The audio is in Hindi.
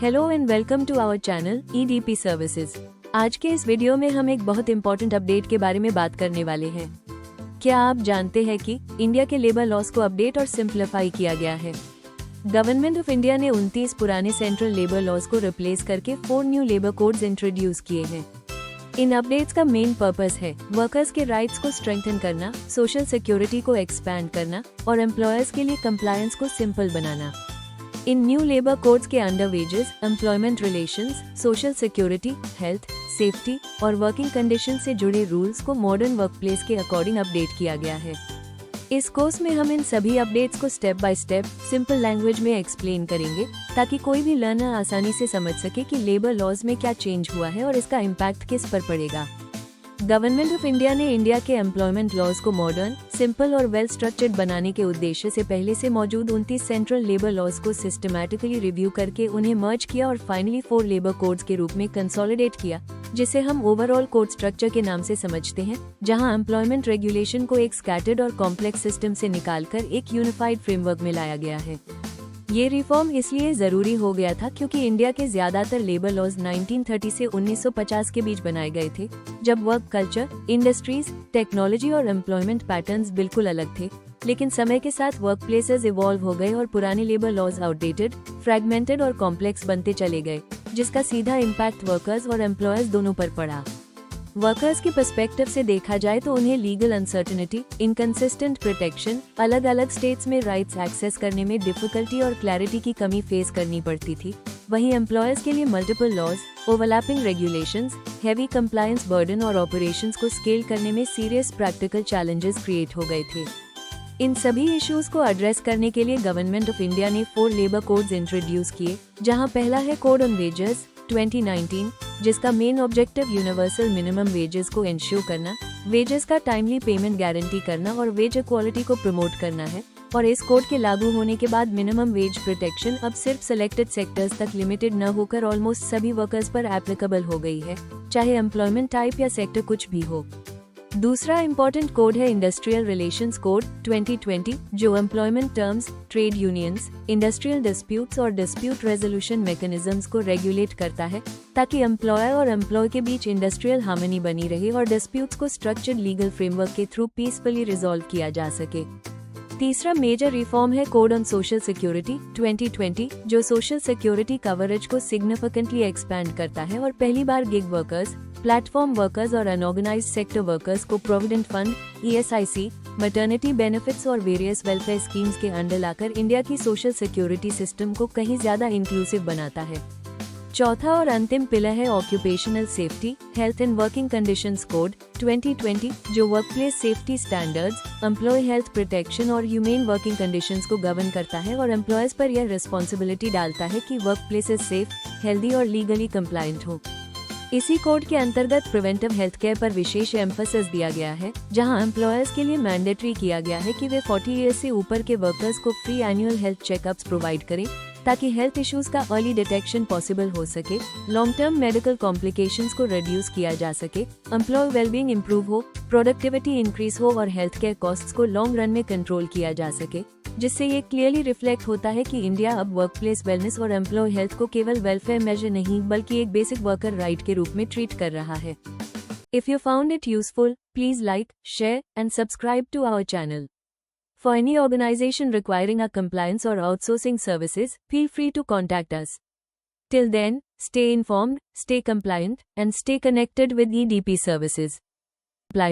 Hello and welcome to our channel EDP services. आज के इस वीडियो में हम एक बहुत इंपॉर्टेंट अपडेट के बारे में बात करने वाले हैं। क्या आप जानते हैं कि इंडिया के लेबर लॉज को अपडेट और सिंप्लीफाई किया गया है। गवर्नमेंट ऑफ इंडिया ने 29 पुराने सेंट्रल लेबर लॉज को रिप्लेस करके 4 न्यू लेबर कोड्स इंट्रोड्यूस किए हैं। इन अपडेट्स का मेन पर्पस है वर्कर्स के राइट्स को स्ट्रेंथन करना, सोशल सिक्योरिटी को एक्सपैंड करना और एम्प्लॉयर्स के लिए कंप्लायंस को सिंपल बनाना। इन न्यू लेबर कोड्स के under wages, employment relations, social security, health, safety और वर्किंग कंडीशन से जुड़े रूल्स को मॉडर्न वर्कप्लेस के अकॉर्डिंग अपडेट किया गया है। इस कोर्स में हम इन सभी अपडेट्स को step by step simple language में एक्सप्लेन करेंगे ताकि कोई भी लर्नर आसानी से समझ सके कि लेबर लॉज में क्या चेंज हुआ है और इसका इम्पैक्ट किस पर पड़ेगा। गवर्नमेंट ऑफ इंडिया ने इंडिया के एम्प्लॉयमेंट लॉज को मॉडर्न, सिंपल और वेल स्ट्रक्चर्ड बनाने के उद्देश्य से पहले से मौजूद 29 सेंट्रल लेबर लॉज को सिस्टमैटिकली रिव्यू करके उन्हें मर्ज किया और फाइनली 4 लेबर कोड्स के रूप में कंसोलिडेट किया, जिसे हम ओवरऑल कोड स्ट्रक्चर के नाम से समझते हैं, जहां एम्प्लॉयमेंट रेगुलेशन को एक स्कैटर्ड और कॉम्प्लेक्स सिस्टम से निकालकर एक यूनिफाइड फ्रेमवर्क में लाया गया है। ये रिफॉर्म इसलिए जरूरी हो गया था क्योंकि इंडिया के ज्यादातर लेबर लॉज 1930 से 1950 के बीच बनाए गए थे, जब वर्क कल्चर, इंडस्ट्रीज, टेक्नोलॉजी और एम्प्लॉयमेंट पैटर्न्स बिल्कुल अलग थे। लेकिन समय के साथ वर्क प्लेसेस इवॉल्व हो गए और पुराने लेबर लॉज आउटडेटेड, फ्रैगमेंटेड और कॉम्प्लेक्स बनते चले गए, जिसका सीधा इम्पैक्ट वर्कर्स और एम्प्लॉयर्स दोनों पर पड़ा। वर्कर्स के पर्सपेक्टिव से देखा जाए तो उन्हें लीगल अनसर्टेनिटी, इनकंसिस्टेंट प्रोटेक्शन, अलग अलग स्टेट्स में राइट्स एक्सेस करने में डिफिकल्टी और क्लैरिटी की कमी फेस करनी पड़ती थी। वहीं एम्प्लॉयर्स के लिए multiple laws, overlapping regulations, heavy compliance burden और ऑपरेशंस को स्केल करने में सीरियस प्रैक्टिकल चैलेंजेस क्रिएट हो गए थे। इन सभी इश्यूज को एड्रेस करने के लिए गवर्नमेंट ऑफ इंडिया ने 4 लेबर कोड्स इंट्रोड्यूस किए, जहां पहला है कोड ऑन वेजेस 2019, जिसका main objective universal minimum wages को इंश्योर करना, वेजेस का टाइमली पेमेंट गारंटी करना और वेज इक्वालिटी को प्रमोट करना है। और इस कोड के लागू होने के बाद मिनिमम वेज प्रोटेक्शन अब सिर्फ सिलेक्टेड सेक्टर्स तक लिमिटेड न होकर ऑलमोस्ट सभी वर्कर्स पर एप्लीकेबल हो गई है, चाहे एम्प्लॉयमेंट टाइप या सेक्टर कुछ भी हो। दूसरा इम्पोर्टेंट कोड है इंडस्ट्रियल रिलेशंस कोड 2020, जो employment terms, trade unions, industrial disputes और डिस्प्यूट रेजोल्यूशन मैकेनिज्म्स को रेगुलेट करता है, ताकि एम्प्लॉयर और एम्प्लॉय के बीच इंडस्ट्रियल हार्मनी बनी रहे और डिस्प्यूट्स को स्ट्रक्चर्ड लीगल फ्रेमवर्क के थ्रू पीसफुली रिजॉल्व किया जा सके। तीसरा मेजर रिफॉर्म है कोड ऑन सोशल सिक्योरिटी 2020, जो सोशल सिक्योरिटी कवरेज को सिग्निफिकेंटली एक्सपैंड करता है और पहली बार गिग वर्कर्स, प्लेटफॉर्म वर्कर्स और अनऑर्गेनाइज्ड सेक्टर वर्कर्स को provident fund, ESIC, maternity benefits और वेरियस वेलफेयर स्कीम्स के अंडर लाकर इंडिया की सोशल सिक्योरिटी सिस्टम को कहीं ज्यादा इंक्लूसिव बनाता है। चौथा और अंतिम पिलर है occupational safety, health and working conditions code 2020, जो workplace safety standards, employ health protection और ह्यूमेन वर्किंग कंडीशंस को गवर्न करता है और एम्प्लॉयर्स पर यह रिस्पॉन्सिबिलिटी डालता है कि वर्कप्लेसेस सेफ, हेल्दी और लीगली कंप्लायंट हो। इसी कोड के अंतर्गत प्रिवेंटिव हेल्थ केयर पर विशेष एम्फेसिस दिया गया है, जहां एम्प्लॉयर्स के लिए मैंडेटरी किया गया है कि वे 40 ईयर्स से ऊपर के वर्कर्स को free annual health checkups provide करें, ताकि हेल्थ इश्यूज का अर्ली डिटेक्शन पॉसिबल हो सके, लॉन्ग टर्म मेडिकल कॉम्प्लिकेशंस को रिड्यूस किया जा सके, एम्प्लॉय वेलबींग इंप्रूव हो, प्रोडक्टिविटी इंक्रीज हो और हेल्थ केयर कॉस्ट्स को लॉन्ग रन में कंट्रोल किया जा सके, जिससे ये क्लियरली रिफ्लेक्ट होता है कि इंडिया अब वर्कप्लेस वेलनेस और एम्प्लॉय हेल्थ को केवल वेलफेयर मेजर नहीं बल्कि एक बेसिक वर्कर राइट के रूप में ट्रीट कर रहा है। If you found it useful, please like, share and subscribe to our channel. For any organization requiring our compliance or outsourcing services, feel free to contact us. Till then, stay informed, stay compliant, and stay connected with EDP services.